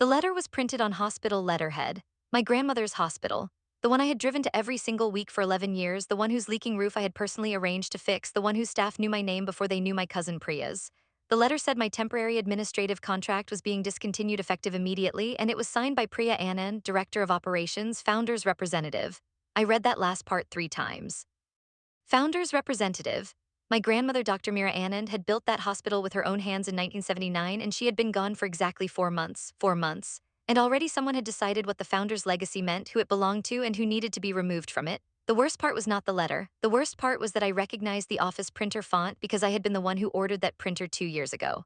The letter was printed on hospital letterhead, my grandmother's hospital, the one I had driven to every single week for 11 years, the one whose leaking roof I had personally arranged to fix, the one whose staff knew my name before they knew my cousin Priya's. The letter said my temporary administrative contract was being discontinued effective immediately, and it was signed by Priya Anand, Director of Operations, Founder's Representative. I read that last part 3 times. Founder's Representative. My grandmother, Dr. Mira Anand, had built that hospital with her own hands in 1979, and she had been gone for exactly 4 months. 4 months. And already someone had decided what the founder's legacy meant, who it belonged to, and who needed to be removed from it. The worst part was not the letter. The worst part was that I recognized the office printer font because I had been the one who ordered that printer 2 years ago.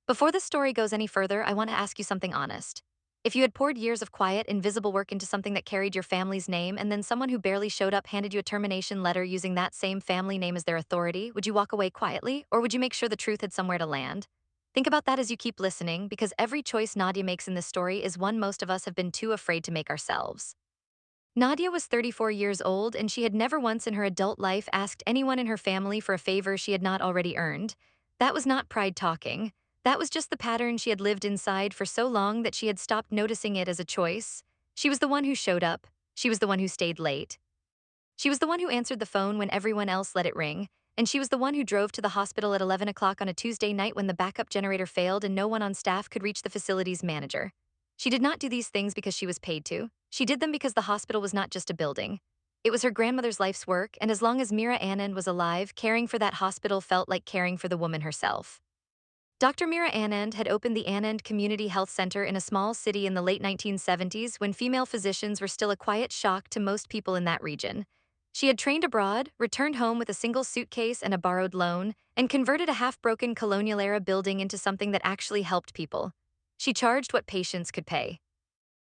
Before this story goes any further, I want to ask you something honest. If you had poured years of quiet, invisible work into something that carried your family's name, and then someone who barely showed up handed you a termination letter using that same family name as their authority, would you walk away quietly, or would you make sure the truth had somewhere to land? Think about that as you keep listening, because every choice Nadia makes in this story is one most of us have been too afraid to make ourselves. Nadia was 34 years old, and she had never once in her adult life asked anyone in her family for a favor she had not already earned. That was not pride talking. That was just the pattern she had lived inside for so long that she had stopped noticing it as a choice. She was the one who showed up. She was the one who stayed late. She was the one who answered the phone when everyone else let it ring. And she was the one who drove to the hospital at 11 o'clock on a Tuesday night when the backup generator failed and no one on staff could reach the facility's manager. She did not do these things because she was paid to. She did them because the hospital was not just a building. It was her grandmother's life's work, and as long as Mira Anand was alive, caring for that hospital felt like caring for the woman herself. Dr. Mira Anand had opened the Anand Community Health Center in a small city in the late 1970s when female physicians were still a quiet shock to most people in that region. She had trained abroad, returned home with a single suitcase and a borrowed loan, and converted a half-broken colonial-era building into something that actually helped people. She charged what patients could pay.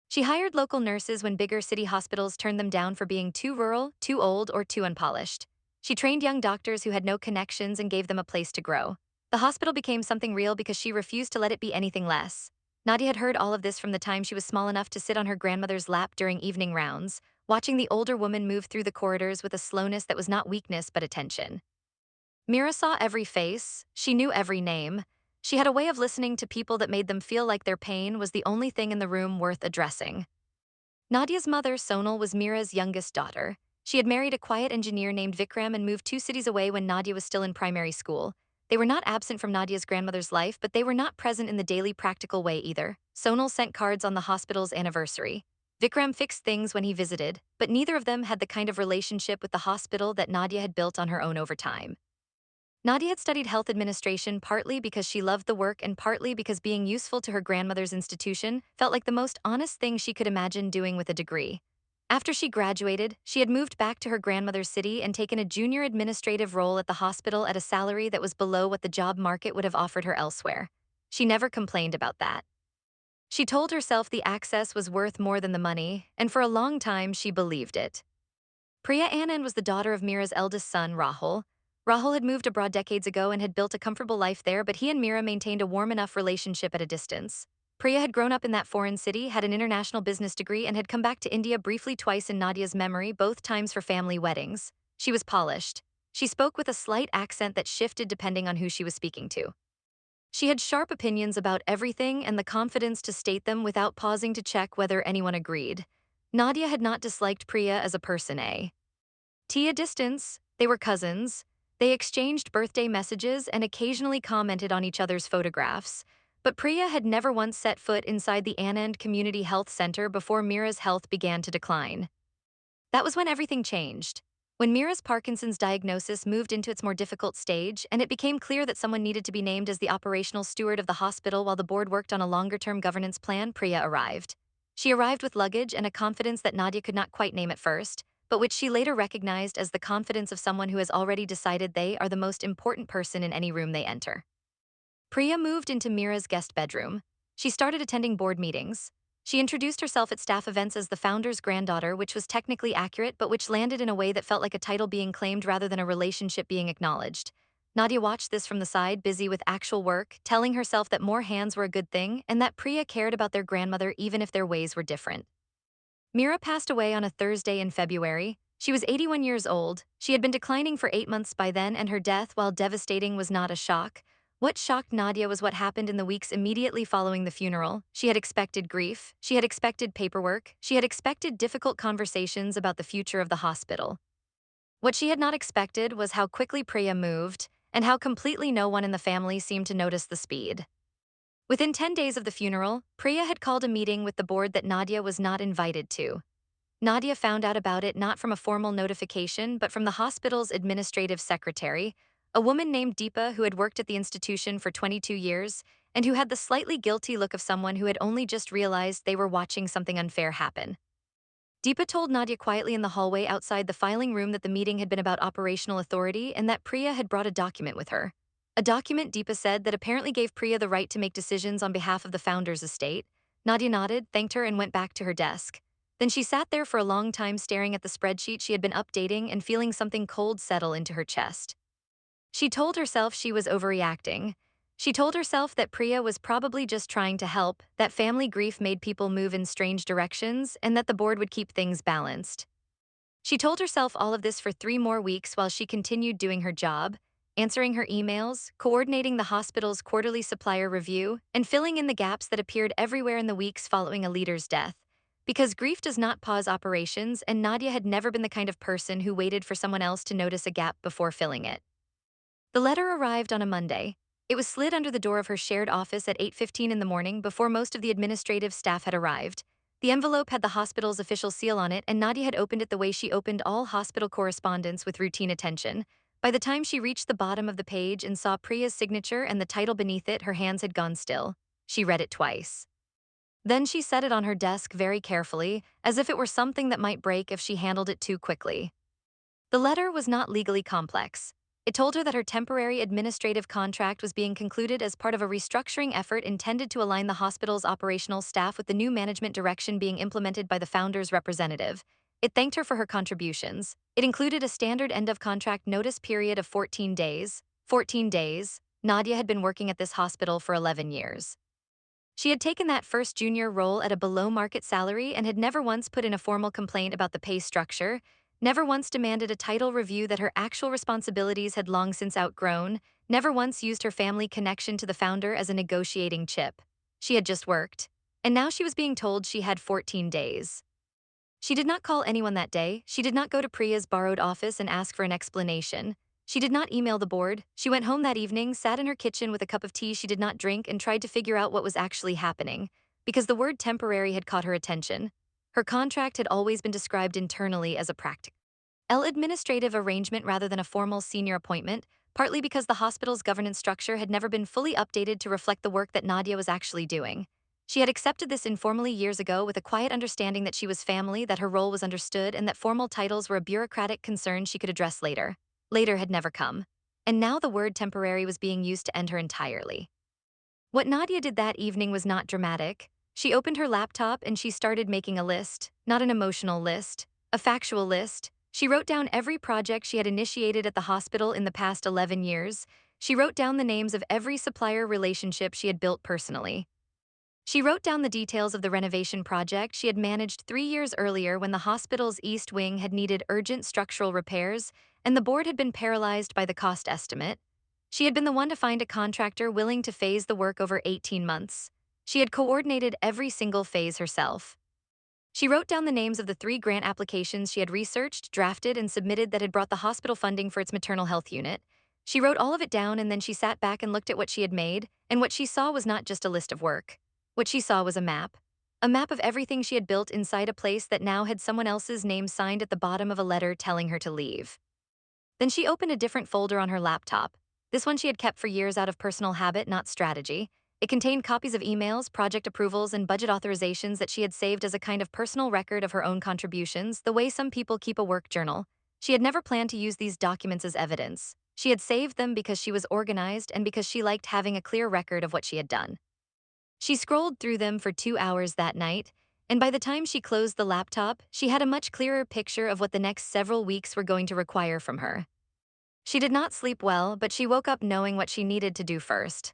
She hired local nurses when bigger city hospitals turned them down for being too rural, too old, or too unpolished. She trained young doctors who had no connections and gave them a place to grow. The hospital became something real because she refused to let it be anything less. Nadia had heard all of this from the time she was small enough to sit on her grandmother's lap during evening rounds, watching the older woman move through the corridors with a slowness that was not weakness but attention. Mira saw every face, she knew every name. She had a way of listening to people that made them feel like their pain was the only thing in the room worth addressing. Nadia's mother, Sonal, was Mira's youngest daughter. She had married a quiet engineer named Vikram and moved 2 cities away when Nadia was still in primary school. They were not absent from Nadia's grandmother's life, but they were not present in the daily practical way either. Sonal sent cards on the hospital's anniversary. Vikram fixed things when he visited, but neither of them had the kind of relationship with the hospital that Nadia had built on her own over time. Nadia had studied health administration partly because she loved the work and partly because being useful to her grandmother's institution felt like the most honest thing she could imagine doing with a degree. After she graduated, she had moved back to her grandmother's city and taken a junior administrative role at the hospital at a salary that was below what the job market would have offered her elsewhere. She never complained about that. She told herself the access was worth more than the money, and for a long time she believed it. Priya Anand was the daughter of Mira's eldest son, Rahul. Rahul had moved abroad decades ago and had built a comfortable life there, but he and Mira maintained a warm enough relationship at a distance. Priya had grown up in that foreign city, had an international business degree, and had come back to India briefly twice in Nadia's memory, both times for family weddings. She was polished. She spoke with a slight accent that shifted depending on who she was speaking to. She had sharp opinions about everything and the confidence to state them without pausing to check whether anyone agreed. Nadia had not disliked Priya as a person, a distance. They were cousins. They exchanged birthday messages and occasionally commented on each other's photographs. But Priya had never once set foot inside the Anand Community Health Center before Mira's health began to decline. That was when everything changed. When Mira's Parkinson's diagnosis moved into its more difficult stage, and it became clear that someone needed to be named as the operational steward of the hospital while the board worked on a longer-term governance plan, Priya arrived. She arrived with luggage and a confidence that Nadia could not quite name at first, but which she later recognized as the confidence of someone who has already decided they are the most important person in any room they enter. Priya moved into Mira's guest bedroom. She started attending board meetings. She introduced herself at staff events as the founder's granddaughter, which was technically accurate, but which landed in a way that felt like a title being claimed rather than a relationship being acknowledged. Nadia watched this from the side, busy with actual work, telling herself that more hands were a good thing and that Priya cared about their grandmother even if their ways were different. Mira passed away on a Thursday in February. She was 81 years old. She had been declining for 8 months by then, and her death, while devastating, was not a shock. What shocked Nadia was what happened in the weeks immediately following the funeral. She had expected grief, she had expected paperwork, she had expected difficult conversations about the future of the hospital. What she had not expected was how quickly Priya moved, and how completely no one in the family seemed to notice the speed. Within 10 days of the funeral, Priya had called a meeting with the board that Nadia was not invited to. Nadia found out about it not from a formal notification but from the hospital's administrative secretary, a woman named Deepa who had worked at the institution for 22 years and who had the slightly guilty look of someone who had only just realized they were watching something unfair happen. Deepa told Nadia quietly in the hallway outside the filing room that the meeting had been about operational authority and that Priya had brought a document with her. A document, Deepa said, that apparently gave Priya the right to make decisions on behalf of the founder's estate. Nadia nodded, thanked her, and went back to her desk. Then she sat there for a long time staring at the spreadsheet she had been updating and feeling something cold settle into her chest. She told herself she was overreacting. She told herself that Priya was probably just trying to help, that family grief made people move in strange directions, and that the board would keep things balanced. She told herself all of this for 3 more weeks while she continued doing her job, answering her emails, coordinating the hospital's quarterly supplier review, and filling in the gaps that appeared everywhere in the weeks following a leader's death. Because grief does not pause operations, and Nadia had never been the kind of person who waited for someone else to notice a gap before filling it. The letter arrived on a Monday. It was slid under the door of her shared office at 8:15 in the morning before most of the administrative staff had arrived. The envelope had the hospital's official seal on it, and Nadia had opened it the way she opened all hospital correspondence, with routine attention. By the time she reached the bottom of the page and saw Priya's signature and the title beneath it, her hands had gone still. She read it twice. Then she set it on her desk very carefully, as if it were something that might break if she handled it too quickly. The letter was not legally complex. It told her that her temporary administrative contract was being concluded as part of a restructuring effort intended to align the hospital's operational staff with the new management direction being implemented by the founder's representative. It thanked her for her contributions. It included a standard end-of-contract notice period of 14 days. 14 days. Nadia had been working at this hospital for 11 years. She had taken that first junior role at a below-market salary and had never once put in a formal complaint about the pay structure, never once demanded a title review that her actual responsibilities had long since outgrown, never once used her family connection to the founder as a negotiating chip. She had just worked. And now she was being told she had 14 days. She did not call anyone that day. She did not go to Priya's borrowed office and ask for an explanation. She did not email the board. She went home that evening, sat in her kitchen with a cup of tea she did not drink, and tried to figure out what was actually happening. Because the word temporary had caught her attention. Her contract had always been described internally as a practical administrative arrangement rather than a formal senior appointment, partly because the hospital's governance structure had never been fully updated to reflect the work that Nadia was actually doing. She had accepted this informally years ago with a quiet understanding that she was family, that her role was understood, and that formal titles were a bureaucratic concern she could address later. Later had never come. And now the word temporary was being used to end her entirely. What Nadia did that evening was not dramatic. She opened her laptop and she started making a list, not an emotional list, a factual list. She wrote down every project she had initiated at the hospital in the past 11 years. She wrote down the names of every supplier relationship she had built personally. She wrote down the details of the renovation project she had managed 3 years earlier when the hospital's East Wing had needed urgent structural repairs and the board had been paralyzed by the cost estimate. She had been the one to find a contractor willing to phase the work over 18 months. She had coordinated every single phase herself. She wrote down the names of the 3 grant applications she had researched, drafted, and submitted that had brought the hospital funding for its maternal health unit. She wrote all of it down and then she sat back and looked at what she had made, and what she saw was not just a list of work. What she saw was a map. A map of everything she had built inside a place that now had someone else's name signed at the bottom of a letter telling her to leave. Then she opened a different folder on her laptop. This one she had kept for years out of personal habit, not strategy. It contained copies of emails, project approvals, and budget authorizations that she had saved as a kind of personal record of her own contributions, the way some people keep a work journal. She had never planned to use these documents as evidence. She had saved them because she was organized and because she liked having a clear record of what she had done. She scrolled through them for 2 hours that night, and by the time she closed the laptop, she had a much clearer picture of what the next several weeks were going to require from her. She did not sleep well, but she woke up knowing what she needed to do first.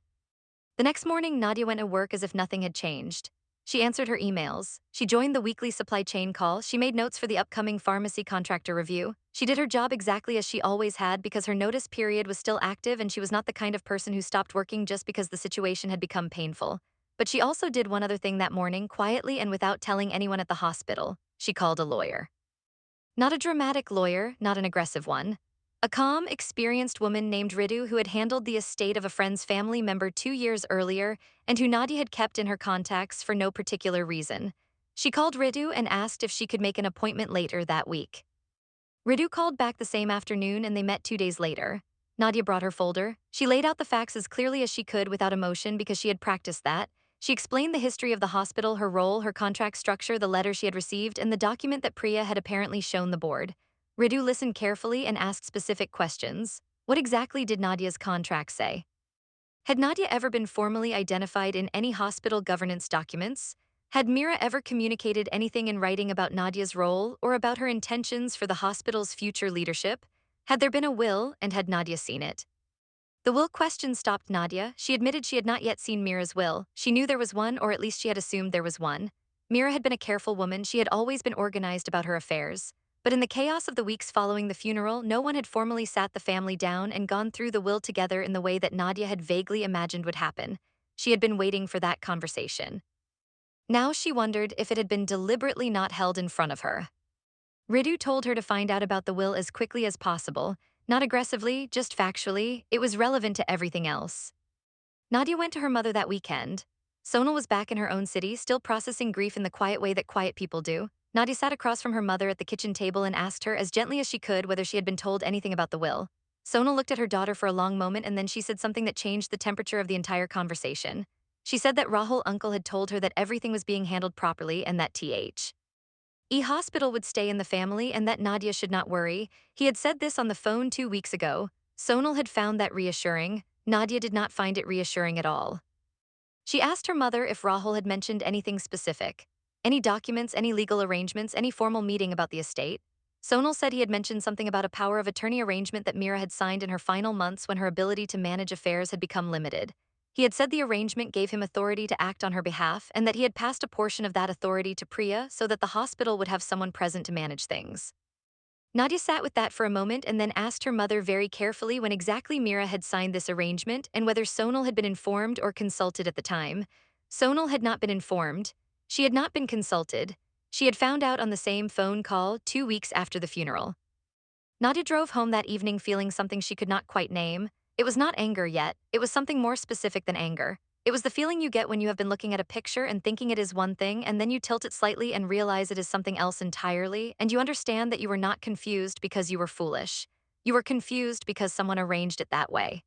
The next morning, Nadia went to work as if nothing had changed. She answered her emails. She joined the weekly supply chain call. She made notes for the upcoming pharmacy contractor review. She did her job exactly as she always had because her notice period was still active and she was not the kind of person who stopped working just because the situation had become painful. But she also did one other thing that morning, quietly and without telling anyone at the hospital. She called a lawyer. Not a dramatic lawyer, not an aggressive one. A calm, experienced woman named Ritu who had handled the estate of a friend's family member 2 years earlier and who Nadia had kept in her contacts for no particular reason. She called Ritu and asked if she could make an appointment later that week. Ritu called back the same afternoon and they met 2 days later. Nadia brought her folder. She laid out the facts as clearly as she could without emotion because she had practiced that. She explained the history of the hospital, her role, her contract structure, the letter she had received, and the document that Priya had apparently shown the board. Ritu listened carefully and asked specific questions. What exactly did Nadia's contract say? Had Nadia ever been formally identified in any hospital governance documents? Had Mira ever communicated anything in writing about Nadia's role or about her intentions for the hospital's future leadership? Had there been a will, and had Nadia seen it? The will question stopped Nadia. She admitted she had not yet seen Mira's will. She knew there was one, or at least she had assumed there was one. Mira had been a careful woman. She had always been organized about her affairs. But in the chaos of the weeks following the funeral, no one had formally sat the family down and gone through the will together in the way that Nadia had vaguely imagined would happen. She had been waiting for that conversation. Now she wondered if it had been deliberately not held in front of her. Ritu told her to find out about the will as quickly as possible, not aggressively, just factually. It was relevant to everything else. Nadia went to her mother that weekend. Sonal was back in her own city, still processing grief in the quiet way that quiet people do. Nadia sat across from her mother at the kitchen table and asked her as gently as she could whether she had been told anything about the will. Sonal looked at her daughter for a long moment and then she said something that changed the temperature of the entire conversation. She said that Rahul uncle had told her that everything was being handled properly and that hospital would stay in the family and that Nadia should not worry. He had said this on the phone 2 weeks ago. Sonal had found that reassuring. Nadia did not find it reassuring at all. She asked her mother if Rahul had mentioned anything specific. Any documents, any legal arrangements, any formal meeting about the estate. Sonal said he had mentioned something about a power of attorney arrangement that Mira had signed in her final months when her ability to manage affairs had become limited. He had said the arrangement gave him authority to act on her behalf and that he had passed a portion of that authority to Priya so that the hospital would have someone present to manage things. Nadia sat with that for a moment and then asked her mother very carefully when exactly Mira had signed this arrangement and whether Sonal had been informed or consulted at the time. Sonal had not been informed. She had not been consulted. She had found out on the same phone call 2 weeks after the funeral. Nadia drove home that evening feeling something she could not quite name. It was not anger yet. It was something more specific than anger. It was the feeling you get when you have been looking at a picture and thinking it is one thing and then you tilt it slightly and realize it is something else entirely, and you understand that you were not confused because you were foolish. You were confused because someone arranged it that way.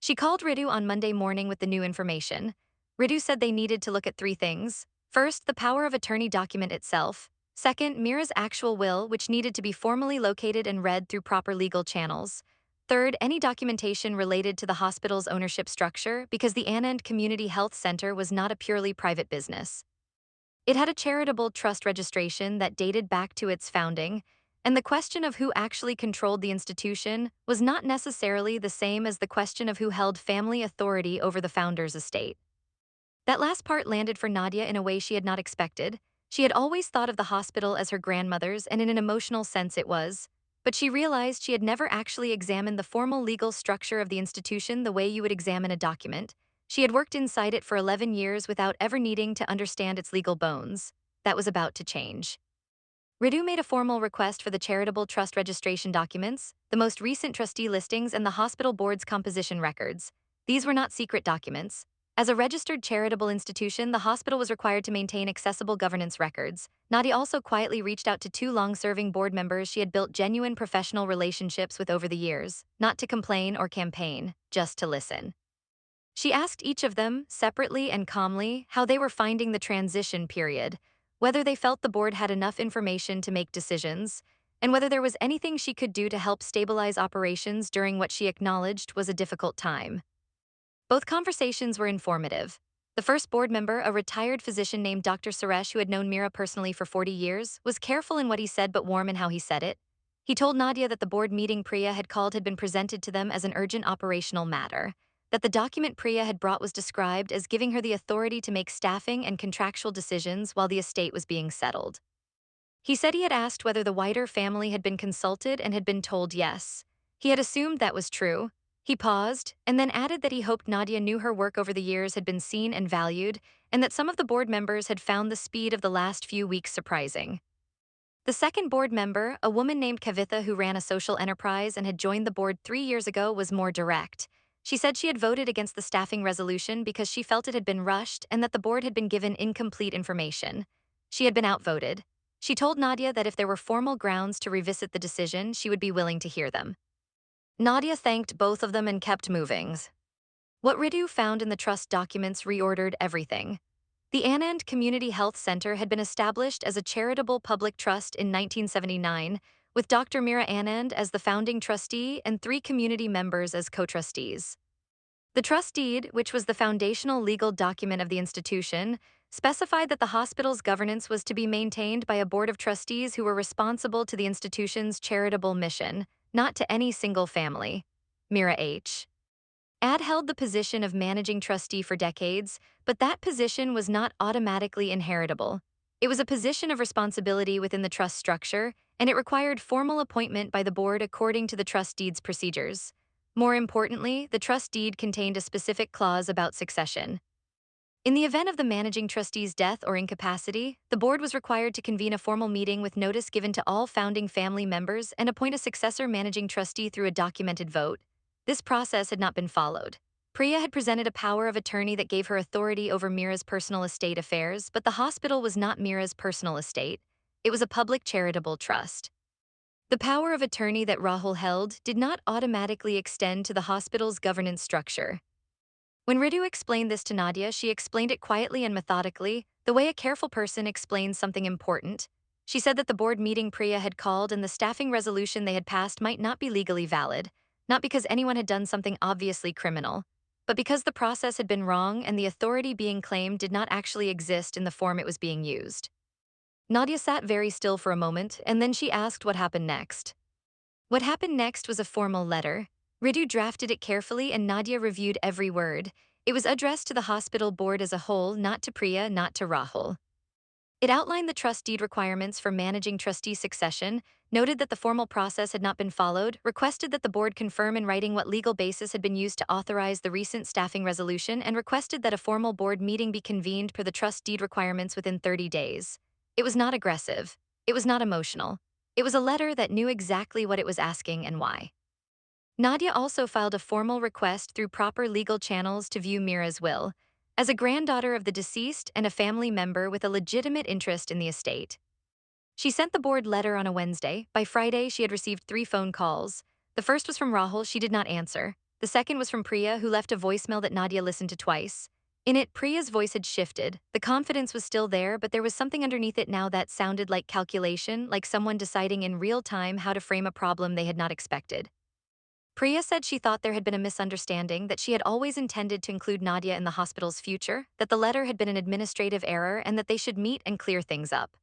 She called Ritu on Monday morning with the new information. Ritu said they needed to look at 3 things. First, the power of attorney document itself. Second, Mira's actual will, which needed to be formally located and read through proper legal channels. Third, any documentation related to the hospital's ownership structure because the Anand Community Health Center was not a purely private business. It had a charitable trust registration that dated back to its founding, and the question of who actually controlled the institution was not necessarily the same as the question of who held family authority over the founder's estate. That last part landed for Nadia in a way she had not expected. She had always thought of the hospital as her grandmother's, and in an emotional sense it was. But she realized she had never actually examined the formal legal structure of the institution the way you would examine a document. She had worked inside it for 11 years without ever needing to understand its legal bones. That was about to change. Ritu made a formal request for the charitable trust registration documents, the most recent trustee listings, and the hospital board's composition records. These were not secret documents. As a registered charitable institution, the hospital was required to maintain accessible governance records. Nadia also quietly reached out to 2 long-serving board members she had built genuine professional relationships with over the years, not to complain or campaign, just to listen. She asked each of them, separately and calmly, how they were finding the transition period, whether they felt the board had enough information to make decisions, and whether there was anything she could do to help stabilize operations during what she acknowledged was a difficult time. Both conversations were informative. The first board member, a retired physician named Dr. Suresh who had known Mira personally for 40 years, was careful in what he said but warm in how he said it. He told Nadia that the board meeting Priya had called had been presented to them as an urgent operational matter. that the document Priya had brought was described as giving her the authority to make staffing and contractual decisions while the estate was being settled. He said he had asked whether the wider family had been consulted and had been told yes. He had assumed that was true. He paused, and then added that he hoped Nadia knew her work over the years had been seen and valued, and that some of the board members had found the speed of the last few weeks surprising. The second board member, a woman named Kavitha who ran a social enterprise and had joined the board 3 years ago, was more direct. She said she had voted against the staffing resolution because she felt it had been rushed and that the board had been given incomplete information. She had been outvoted. She told Nadia that if there were formal grounds to revisit the decision, she would be willing to hear them. Nadia thanked both of them and kept moving. What Ritu found in the trust documents reordered everything. The Anand Community Health Center had been established as a charitable public trust in 1979, with Dr. Meera Anand as the founding trustee and 3 community members as co-trustees. The trust deed, which was the foundational legal document of the institution, specified that the hospital's governance was to be maintained by a board of trustees who were responsible to the institution's charitable mission, not to any single family. Meera H. Ad held the position of managing trustee for decades, but that position was not automatically inheritable. It was a position of responsibility within the trust structure, and it required formal appointment by the board according to the trust deed's procedures. More importantly, the trust deed contained a specific clause about succession. In the event of the managing trustee's death or incapacity, the board was required to convene a formal meeting with notice given to all founding family members and appoint a successor managing trustee through a documented vote. This process had not been followed. Priya had presented a power of attorney that gave her authority over Meera's personal estate affairs, but the hospital was not Meera's personal estate. It was a public charitable trust. The power of attorney that Rahul held did not automatically extend to the hospital's governance structure. When Ritu explained this to Nadia, she explained it quietly and methodically, the way a careful person explains something important. She said that the board meeting Priya had called and the staffing resolution they had passed might not be legally valid, not because anyone had done something obviously criminal, but because the process had been wrong and the authority being claimed did not actually exist in the form it was being used. Nadia sat very still for a moment, and then she asked what happened next. What happened next was a formal letter. Ritu drafted it carefully and Nadia reviewed every word. It was addressed to the hospital board as a whole, not to Priya, not to Rahul. It outlined the trust deed requirements for managing trustee succession, noted that the formal process had not been followed, requested that the board confirm in writing what legal basis had been used to authorize the recent staffing resolution, and requested that a formal board meeting be convened per the trust deed requirements within 30 days. It was not aggressive. It was not emotional. It was a letter that knew exactly what it was asking and why. Nadia also filed a formal request through proper legal channels to view Meera's will, as a granddaughter of the deceased and a family member with a legitimate interest in the estate. She sent the board letter on a Wednesday. By Friday, she had received 3 phone calls. The first was from Rahul. She did not answer. The second was from Priya, who left a voicemail that Nadia listened to twice. In it, Priya's voice had shifted. The confidence was still there, but there was something underneath it now that sounded like calculation, like someone deciding in real time how to frame a problem they had not expected. Priya said she thought there had been a misunderstanding, that she had always intended to include Nadia in the hospital's future, that the letter had been an administrative error, and that they should meet and clear things up.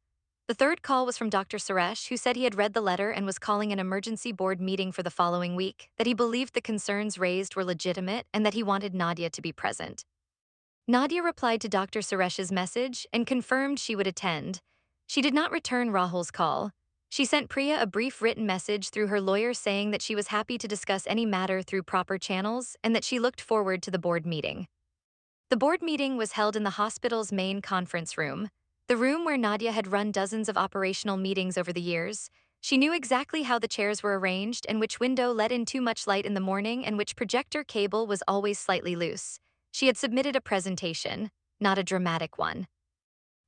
The third call was from Dr. Suresh, who said he had read the letter and was calling an emergency board meeting for the following week, that he believed the concerns raised were legitimate, and that he wanted Nadia to be present. Nadia replied to Dr. Suresh's message and confirmed she would attend. She did not return Rahul's call. She sent Priya a brief written message through her lawyer saying that she was happy to discuss any matter through proper channels and that she looked forward to the board meeting. The board meeting was held in the hospital's main conference room, the room where Nadia had run dozens of operational meetings over the years. She knew exactly how the chairs were arranged and which window let in too much light in the morning and which projector cable was always slightly loose. She had submitted a presentation, not a dramatic one.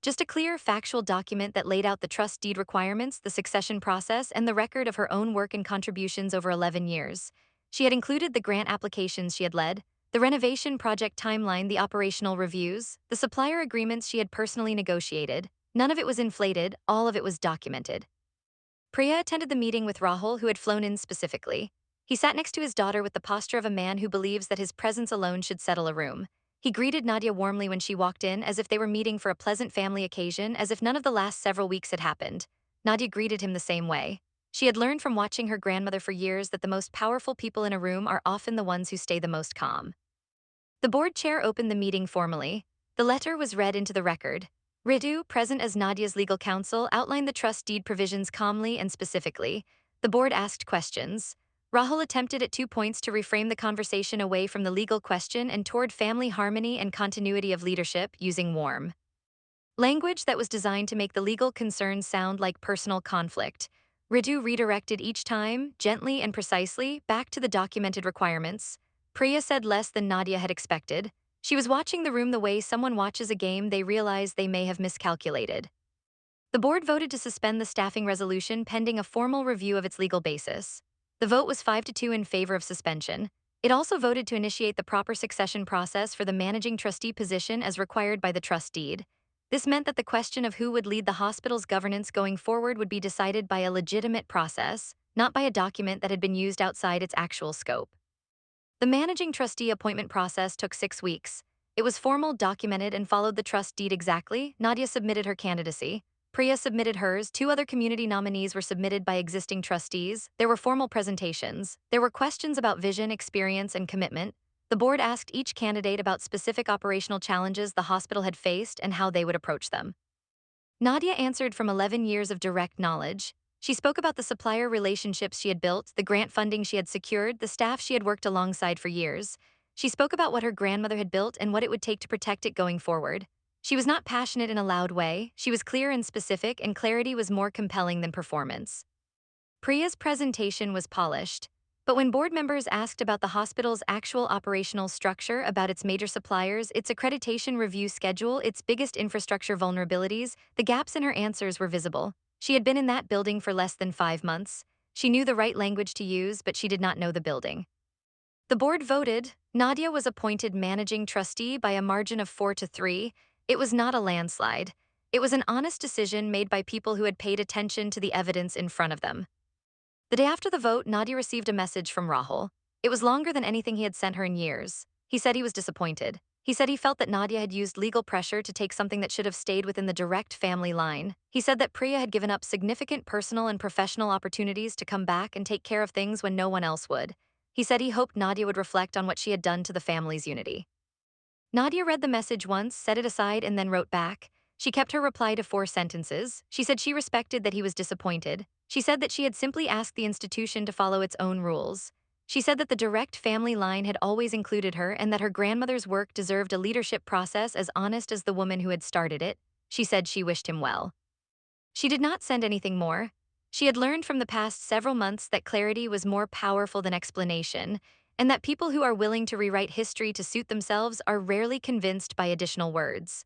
Just a clear, factual document that laid out the trust deed requirements, the succession process, and the record of her own work and contributions over 11 years. She had included the grant applications she had led, the renovation project timeline, the operational reviews, the supplier agreements she had personally negotiated. None of it was inflated, all of it was documented. Priya attended the meeting with Rahul, who had flown in specifically. He sat next to his daughter with the posture of a man who believes that his presence alone should settle a room. He greeted Nadia warmly when she walked in, as if they were meeting for a pleasant family occasion, as if none of the last several weeks had happened. Nadia greeted him the same way. She had learned from watching her grandmother for years that the most powerful people in a room are often the ones who stay the most calm. The board chair opened the meeting formally. The letter was read into the record. Ritu, present as Nadia's legal counsel, outlined the trust deed provisions calmly and specifically. The board asked questions. Rahul attempted at 2 points to reframe the conversation away from the legal question and toward family harmony and continuity of leadership using warm language that was designed to make the legal concerns sound like personal conflict. Ritu redirected each time, gently and precisely, back to the documented requirements. Priya said less than Nadia had expected. She was watching the room the way someone watches a game they realize they may have miscalculated. The board voted to suspend the staffing resolution pending a formal review of its legal basis. The vote was 5-2 in favor of suspension. It also voted to initiate the proper succession process for the managing trustee position as required by the trust deed. This meant that the question of who would lead the hospital's governance going forward would be decided by a legitimate process, not by a document that had been used outside its actual scope. The managing trustee appointment process took 6 weeks. It was formal, documented, and followed the trust deed exactly. Nadia submitted her candidacy. Priya submitted hers. 2 other community nominees were submitted by existing trustees. There were formal presentations. There were questions about vision, experience, and commitment. The board asked each candidate about specific operational challenges the hospital had faced and how they would approach them. Nadia answered from 11 years of direct knowledge. She spoke about the supplier relationships she had built, the grant funding she had secured, the staff she had worked alongside for years. She spoke about what her grandmother had built and what it would take to protect it going forward. She was not passionate in a loud way. She was clear and specific, and clarity was more compelling than performance. Priya's presentation was polished, but when board members asked about the hospital's actual operational structure, about its major suppliers, its accreditation review schedule, its biggest infrastructure vulnerabilities, the gaps in her answers were visible. She had been in that building for less than 5 months. She knew the right language to use, but she did not know the building. The board voted. Nadia was appointed managing trustee by a margin of 4-3. It was not a landslide. It was an honest decision made by people who had paid attention to the evidence in front of them. The day after the vote, Nadia received a message from Rahul. It was longer than anything he had sent her in years. He said he was disappointed. He said he felt that Nadia had used legal pressure to take something that should have stayed within the direct family line. He said that Priya had given up significant personal and professional opportunities to come back and take care of things when no one else would. He said he hoped Nadia would reflect on what she had done to the family's unity. Nadia read the message once, set it aside, and then wrote back. She kept her reply to 4 sentences. She said she respected that he was disappointed. She said that she had simply asked the institution to follow its own rules. She said that the direct family line had always included her and that her grandmother's work deserved a leadership process as honest as the woman who had started it. She said she wished him well. She did not send anything more. She had learned from the past several months that clarity was more powerful than explanation, and that people who are willing to rewrite history to suit themselves are rarely convinced by additional words.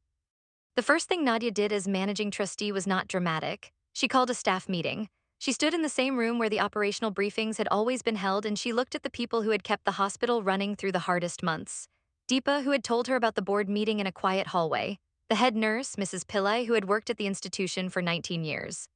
The first thing Nadia did as managing trustee was not dramatic. She called a staff meeting. She stood in the same room where the operational briefings had always been held, and she looked at the people who had kept the hospital running through the hardest months. Deepa, who had told her about the board meeting in a quiet hallway. The head nurse, Mrs. Pillai, who had worked at the institution for 19 years.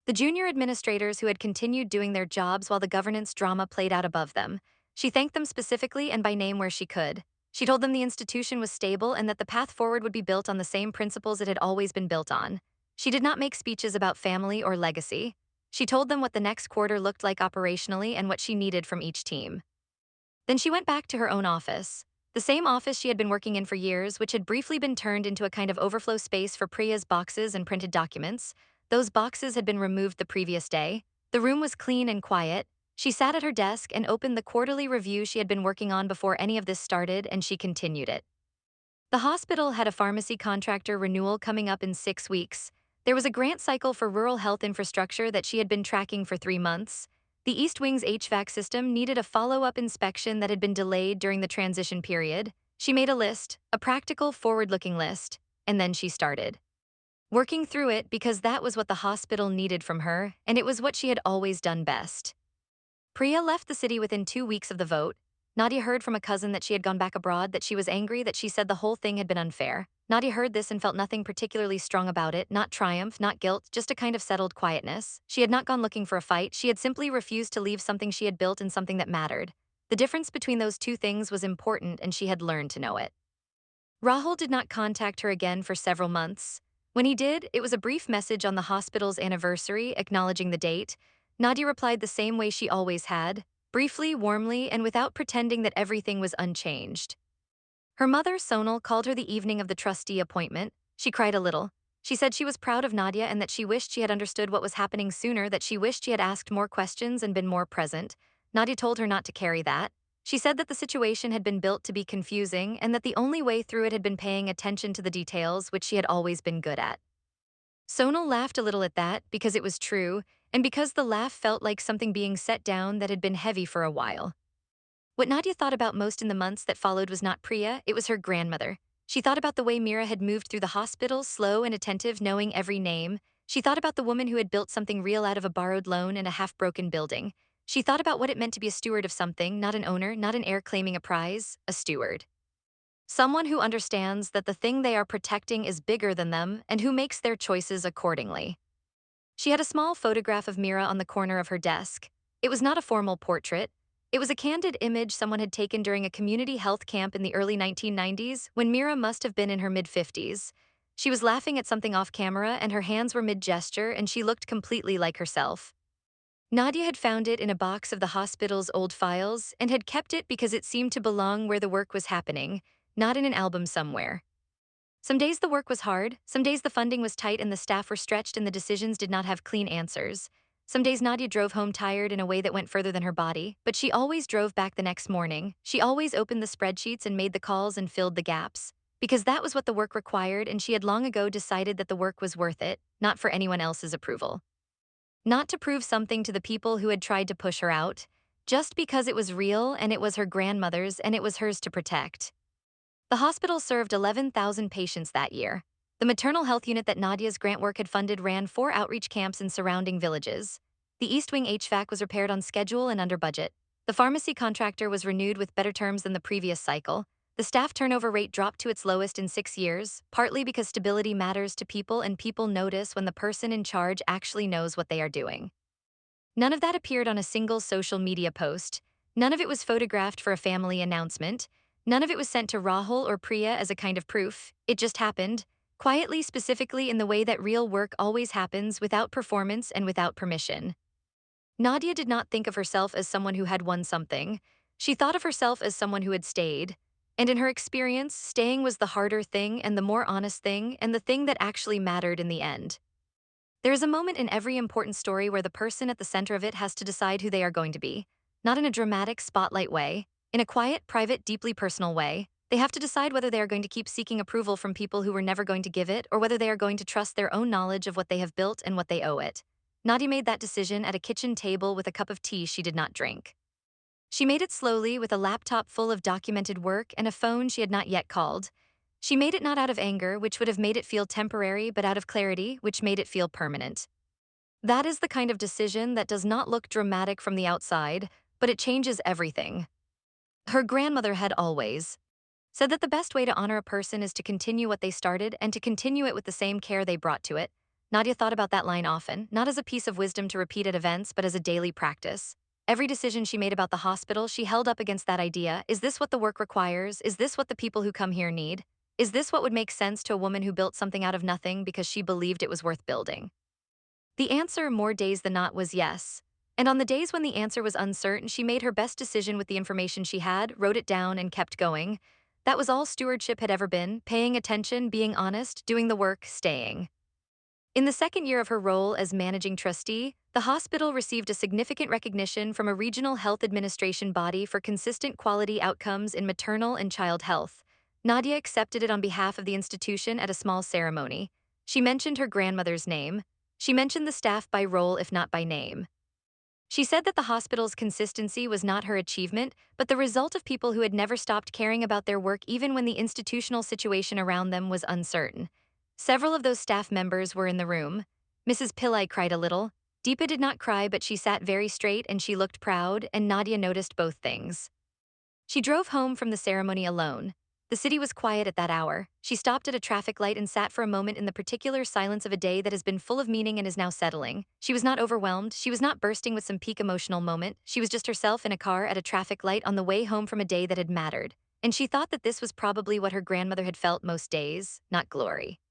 The junior administrators who had continued doing their jobs while the governance drama played out above them. She thanked them specifically and by name where she could. She told them the institution was stable and that the path forward would be built on the same principles it had always been built on. She did not make speeches about family or legacy. She told them what the next quarter looked like operationally and what she needed from each team. Then she went back to her own office. The same office she had been working in for years, which had briefly been turned into a kind of overflow space for Priya's boxes and printed documents. Those boxes had been removed the previous day. The room was clean and quiet. She sat at her desk and opened the quarterly review she had been working on before any of this started, and she continued it. The hospital had a pharmacy contractor renewal coming up in 6 weeks. There was a grant cycle for rural health infrastructure that she had been tracking for 3 months. The East Wing's HVAC system needed a follow-up inspection that had been delayed during the transition period. She made a list, a practical, forward-looking list, and then she started working through it because that was what the hospital needed from her, and it was what she had always done best. Priya left the city within 2 weeks of the vote. Nadia heard from a cousin that she had gone back abroad, that she was angry, that she said the whole thing had been unfair. Nadia heard this and felt nothing particularly strong about it, not triumph, not guilt, just a kind of settled quietness. She had not gone looking for a fight, she had simply refused to leave something she had built and something that mattered. The difference between those two things was important, and she had learned to know it. Rahul did not contact her again for several months. When he did, it was a brief message on the hospital's anniversary, acknowledging the date. Nadia replied the same way she always had, briefly, warmly, and without pretending that everything was unchanged. Her mother, Sonal, called her the evening of the trustee appointment. She cried a little. She said she was proud of Nadia and that she wished she had understood what was happening sooner, that she wished she had asked more questions and been more present. Nadia told her not to carry that. She said that the situation had been built to be confusing and that the only way through it had been paying attention to the details, which she had always been good at. Sonal laughed a little at that because it was true, and because the laugh felt like something being set down that had been heavy for a while. What Nadia thought about most in the months that followed was not Priya, it was her grandmother. She thought about the way Mira had moved through the hospital, slow and attentive, knowing every name. She thought about the woman who had built something real out of a borrowed loan and a half-broken building. She thought about what it meant to be a steward of something, not an owner, not an heir claiming a prize, a steward. Someone who understands that the thing they are protecting is bigger than them and who makes their choices accordingly. She had a small photograph of Mira on the corner of her desk. It was not a formal portrait. It was a candid image someone had taken during a community health camp in the early 1990s when Mira must have been in her mid-50s. She was laughing at something off camera and her hands were mid-gesture and she looked completely like herself. Nadia had found it in a box of the hospital's old files and had kept it because it seemed to belong where the work was happening, not in an album somewhere. Some days the work was hard, some days the funding was tight and the staff were stretched and the decisions did not have clean answers. Some days Nadia drove home tired in a way that went further than her body, but she always drove back the next morning. She always opened the spreadsheets and made the calls and filled the gaps. Because that was what the work required, and she had long ago decided that the work was worth it, not for anyone else's approval. Not to prove something to the people who had tried to push her out, just because it was real and it was her grandmother's and it was hers to protect. The hospital served 11,000 patients that year. The maternal health unit that Nadia's grant work had funded ran 4 outreach camps in surrounding villages. The East Wing HVAC was repaired on schedule and under budget. The pharmacy contractor was renewed with better terms than the previous cycle. The staff turnover rate dropped to its lowest in 6 years, partly because stability matters to people and people notice when the person in charge actually knows what they are doing. None of that appeared on a single social media post. None of it was photographed for a family announcement. None of it was sent to Rahul or Priya as a kind of proof. It just happened, quietly, specifically in the way that real work always happens, without performance and without permission. Nadia did not think of herself as someone who had won something. She thought of herself as someone who had stayed. And in her experience, staying was the harder thing and the more honest thing and the thing that actually mattered in the end. There is a moment in every important story where the person at the center of it has to decide who they are going to be. Not in a dramatic spotlight way, in a quiet, private, deeply personal way. They have to decide whether they are going to keep seeking approval from people who were never going to give it, or whether they are going to trust their own knowledge of what they have built and what they owe it. Nadia made that decision at a kitchen table with a cup of tea she did not drink. She made it slowly with a laptop full of documented work and a phone she had not yet called. She made it not out of anger, which would have made it feel temporary, but out of clarity, which made it feel permanent. That is the kind of decision that does not look dramatic from the outside, but it changes everything. Her grandmother had always said that the best way to honor a person is to continue what they started and to continue it with the same care they brought to it. Nadia thought about that line often, not as a piece of wisdom to repeat at events, but as a daily practice. Every decision she made about the hospital, she held up against that idea. Is this what the work requires? Is this what the people who come here need? Is this what would make sense to a woman who built something out of nothing because she believed it was worth building? The answer, more days than not, was yes. And on the days when the answer was uncertain, she made her best decision with the information she had, wrote it down, and kept going. That was all stewardship had ever been: paying attention, being honest, doing the work, staying. In the second year of her role as managing trustee, the hospital received a significant recognition from a regional health administration body for consistent quality outcomes in maternal and child health. Nadia accepted it on behalf of the institution at a small ceremony. She mentioned her grandmother's name. She mentioned the staff by role, if not by name. She said that the hospital's consistency was not her achievement, but the result of people who had never stopped caring about their work even when the institutional situation around them was uncertain. Several of those staff members were in the room. Mrs. Pillai cried a little. Deepa did not cry, but she sat very straight and she looked proud, and Nadia noticed both things. She drove home from the ceremony alone. The city was quiet at that hour. She stopped at a traffic light and sat for a moment in the particular silence of a day that has been full of meaning and is now settling. She was not overwhelmed. She was not bursting with some peak emotional moment. She was just herself in a car at a traffic light on the way home from a day that had mattered. And she thought that this was probably what her grandmother had felt most days, not glory.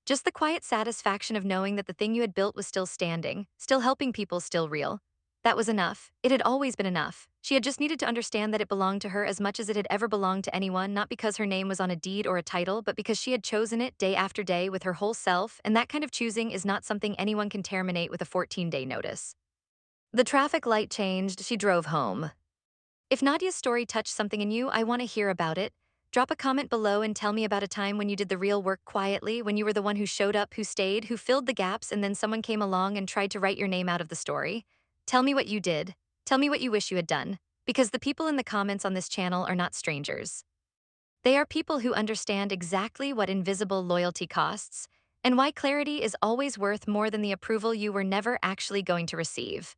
Just the quiet satisfaction of knowing that the thing you had built was still standing, still helping people, still real. That was enough. It had always been enough. She had just needed to understand that it belonged to her as much as it had ever belonged to anyone, not because her name was on a deed or a title, but because she had chosen it day after day with her whole self, and that kind of choosing is not something anyone can terminate with a 14-day notice. The traffic light changed, she drove home. If Nadia's story touched something in you, I want to hear about it. Drop a comment below and tell me about a time when you did the real work quietly, when you were the one who showed up, who stayed, who filled the gaps, and then someone came along and tried to write your name out of the story. Tell me what you did. Tell me what you wish you had done. Because the people in the comments on this channel are not strangers. They are people who understand exactly what invisible loyalty costs, and why clarity is always worth more than the approval you were never actually going to receive.